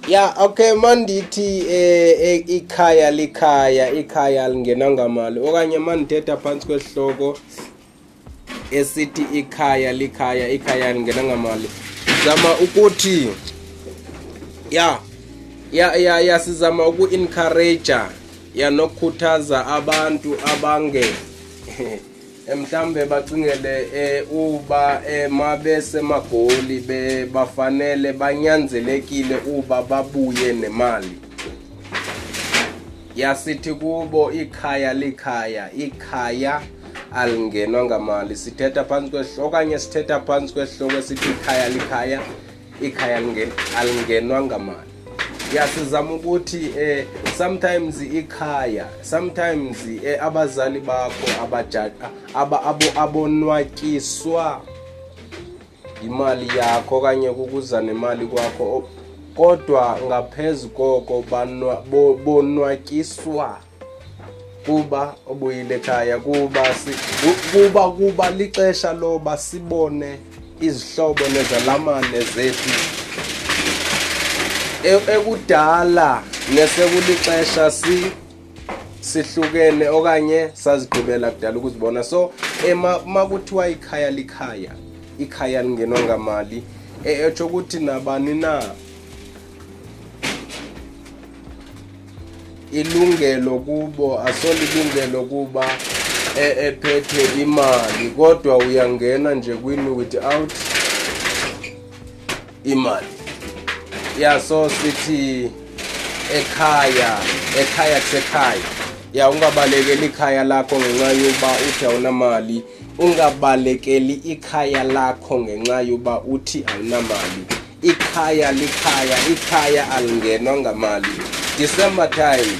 Yeah, okay mandithi ikhaya likhaya lingena ngamali okanye mandithetha phansi kwesihloko esithi ikhaya lingena ngamali zama ukuthi sizama uku-encourage nokukhuthaza abantu abange mhlambe bacingele uba mabese magoli bafanele banyanzelekile uba babuye nemali. Sithi kubo ikhaya alingenwa ngamali. Sithetha phansi kwesihloko okanye sithetha phansi kwesihloko sithi ikhaya alingenwa ngamali. Sizama ukuthi sometimes abazali bakho abonwatyiswa imali yakho okanye kukuza nemali kwakho, kodwa ngaphezu koko bonwatyiswa kuba obuyile ekhaya, kuba lixesha loba sibone izihlobo nezalamane zethu ekudala nesekulixesha sihlukene okanye sazigqibela kudala ukuzibona. So makuthiwa ikhaya lingenwa ngamali, etsho ukuthi nabani na ilungelo kubo, asolilungelo kuba ephethe imali, kodwa uyangena nje kwini without imali. So sithi ekhaya kusekhaya. Ungabalekeli ikhaya lakho ngenxa yoba uthi awunamali, ungabalekeli ikhaya lakho ngenxa yoba uthi awunamali. Ikhaya likhaya, ikhaya alingenwa ngamali. December time